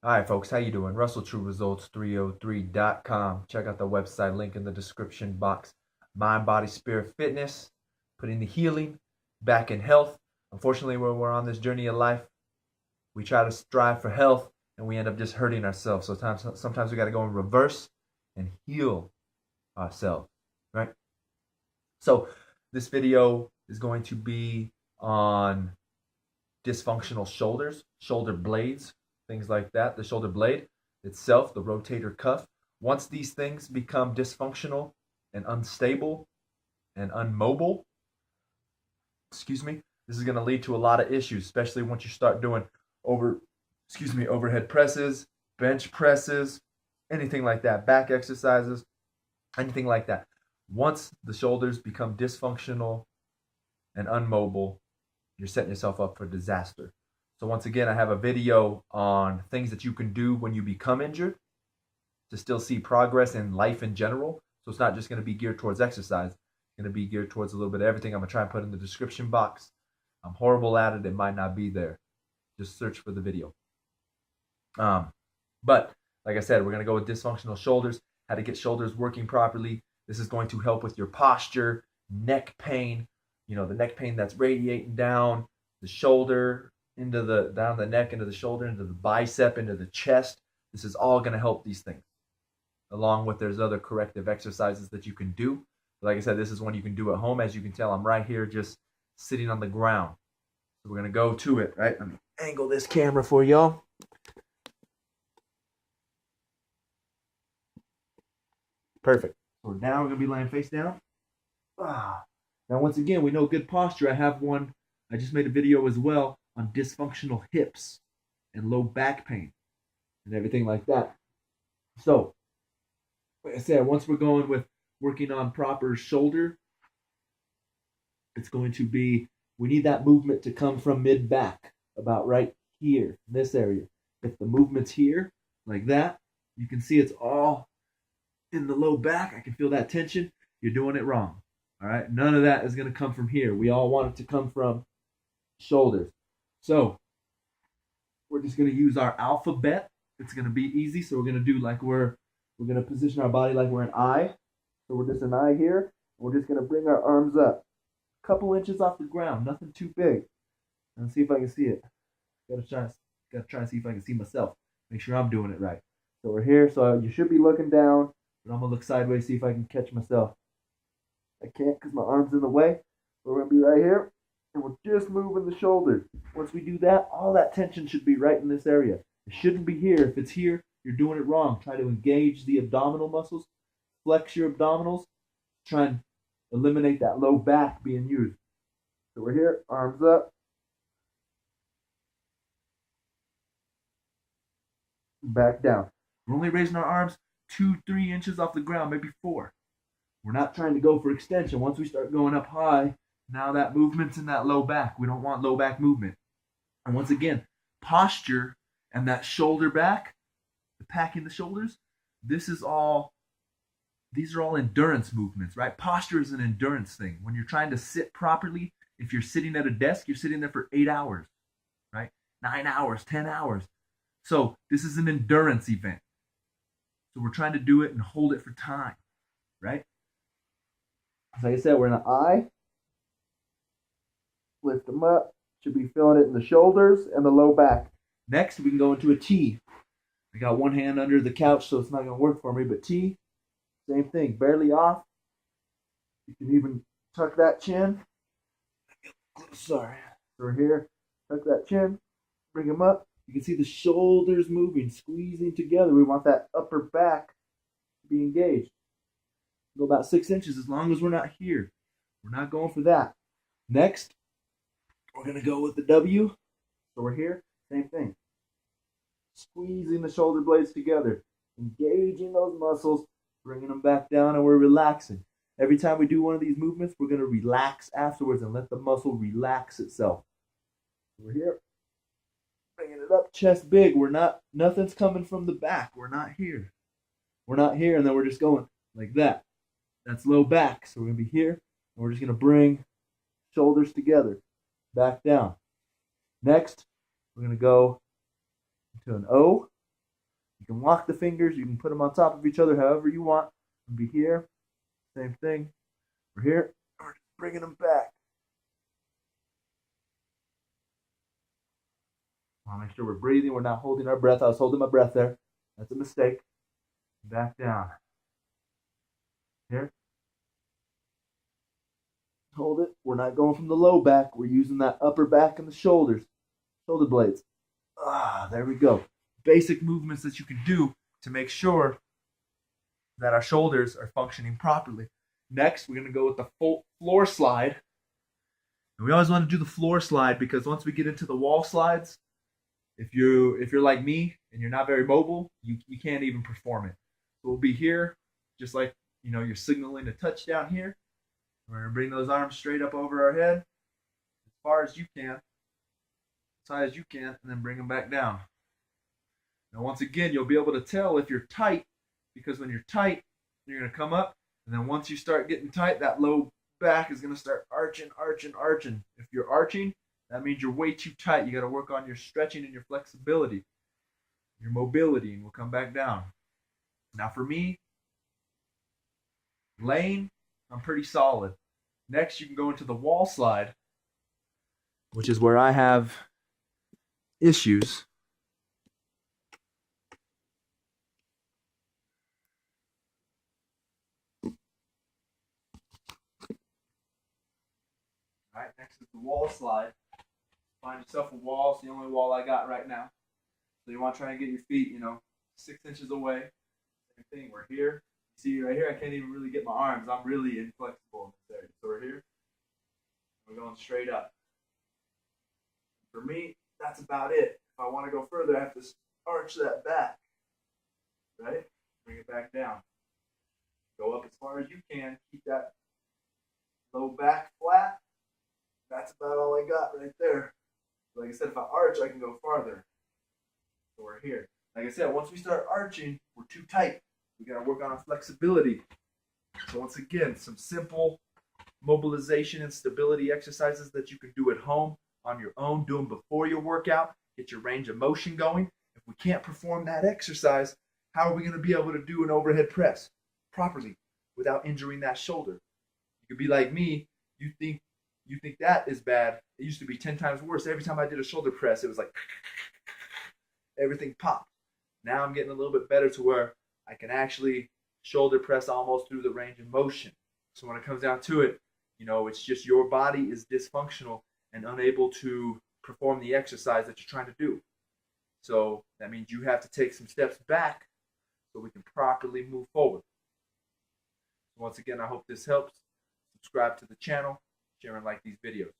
All right, folks, how you doing? RussellTrueResults303.com. Check out the website, link in the description box. Mind, body, spirit, fitness, putting the healing back in health. Unfortunately, when we're on this journey of life, we try to strive for health and we end up just hurting ourselves. So sometimes we got to go in reverse and heal ourselves, right? So this video is going to be on dysfunctional shoulders, shoulder blades, things like that. The shoulder blade itself, the rotator cuff. Once these things become dysfunctional and unstable and unmobile, this is going to lead to a lot of issues, especially once you start doing overhead presses, bench presses, anything like that, back exercises, anything like that. Once the shoulders become dysfunctional and unmobile, you're setting yourself up for disaster. So once again, I have a video on things that you can do when you become injured to still see progress in life in general. So it's not just going to be geared towards exercise. It's going to be geared towards a little bit of everything. I'm going to try and put in the description box. I'm horrible at it. It might not be there. Just search for the video. But like I said, we're going to go with dysfunctional shoulders, how to get shoulders working properly. This is going to help with your posture, neck pain, the neck pain that's radiating down the shoulder, down the neck, into the shoulder, into the bicep, into the chest. This is all going to help these things. Along with there's other corrective exercises that you can do. Like I said, this is one you can do at home. As you can tell, I'm right here just sitting on the ground. So we're going to go to it, right? Let me angle this camera for y'all. Perfect. So now we're going to be laying face down. Now, once again, we know good posture. I just made a video as well on dysfunctional hips and low back pain and everything like that. So, like I said, once we're going with working on proper shoulder, it's going to be, we need that movement to come from mid-back, about right here, in this area. If the movement's here, like that, you can see it's all in the low back. I can feel that tension. You're doing it wrong. All right, none of that is going to come from here. We all want it to come from shoulders. So we're just going to use our alphabet. It's going to be easy. So we're going to do like we're going to position our body like we're an I. So we're just an I here. We're just going to bring our arms up a couple inches off the ground, nothing too big. And see if I can see it. Gotta try and see if I can see myself. Make sure I'm doing it right. So we're here. So you should be looking down, but I'm gonna look sideways, see if I can catch myself. I can't because my arm's in the way. We're going to be right here, and we're just moving the shoulders. Once we do that, all that tension should be right in this area. It shouldn't be here. If it's here, you're doing it wrong. Try to engage the abdominal muscles, flex your abdominals, try and eliminate that low back being used. So we're here, arms up. Back down. We're only raising our arms 2-3 inches off the ground, maybe 4. We're not trying to go for extension. Once we start going up high, now that movement's in that low back. We don't want low back movement. And once again, posture and that shoulder back, the packing the shoulders, these are all endurance movements, right? Posture is an endurance thing. When you're trying to sit properly, if you're sitting at a desk, you're sitting there for 8 hours, right? 9 hours, 10 hours. So this is an endurance event. So we're trying to do it and hold it for time, right? Like I said, we're in an I. Lift them up. Should be feeling it in the shoulders and the low back. Next, we can go into a T. I got one hand under the couch, so it's not going to work for me, but T, same thing. Barely off. You can even tuck that chin. Sorry. So we're here. Tuck that chin. Bring them up. You can see the shoulders moving, squeezing together. We want that upper back to be engaged. Go about 6 inches as long as we're not here. We're not going for that. Next, we're going to go with the W. So we're here. Same thing. Squeezing the shoulder blades together. Engaging those muscles. Bringing them back down, and we're relaxing. Every time we do one of these movements, we're going to relax afterwards and let the muscle relax itself. We're here. Bringing it up, chest big. Nothing's coming from the back. We're not here. We're not here, and then we're just going like that. That's low back. So we're going to be here, and we're just going to bring shoulders together, back down. Next, we're going to go into an O. You can lock the fingers. You can put them on top of each other however you want. Be here. Same thing. We're here. We're just bringing them back. I want to make sure we're breathing. We're not holding our breath. I was holding my breath there. That's a mistake. Back down. Here. Hold it. We're not going from the low back. We're using that upper back and the shoulders. Shoulder blades. There we go. Basic movements that you can do to make sure that our shoulders are functioning properly. Next, we're going to go with the full floor slide. And we always want to do the floor slide because once we get into the wall slides, if you're like me and you're not very mobile, you can't even perform it. So we'll be here, just like you're signaling a touchdown here. We're going to bring those arms straight up over our head as far as you can, as high as you can, and then bring them back down. Now once again, you'll be able to tell if you're tight, because when you're tight, you're going to come up, and then once you start getting tight, that low back is going to start arching. If you're arching, that means you're way too tight. You got to work on your stretching and your flexibility, your mobility, and we'll come back down. Now for me, laying, I'm pretty solid. Next, you can go into the wall slide, which is where I have issues. All right, next is the wall slide. Find yourself a wall. It's the only wall I got right now. So you want to try and get your feet, 6 inches away. Same thing. We're here. See right here, I can't even really get my arms. I'm really inflexible in this area. So we're here. We're going straight up. For me, that's about it. If I want to go further, I have to arch that back. Right? Bring it back down. Go up as far as you can. Keep that low back flat. That's about all I got right there. Like I said, if I arch, I can go farther. So we're here. Like I said, once we start arching, we're too tight. We got to work on our flexibility. So once again, some simple mobilization and stability exercises that you can do at home on your own. Do them before your workout. Get your range of motion going. If we can't perform that exercise, how are we going to be able to do an overhead press properly without injuring that shoulder? You could be like me. You think that is bad. It used to be 10 times worse. Every time I did a shoulder press, it was like everything popped. Now I'm getting a little bit better to where I can actually shoulder press almost through the range of motion. So when it comes down to it, it's just your body is dysfunctional and unable to perform the exercise that you're trying to do. So that means you have to take some steps back so we can properly move forward. Once again, I hope this helps. Subscribe to the channel, share and like these videos.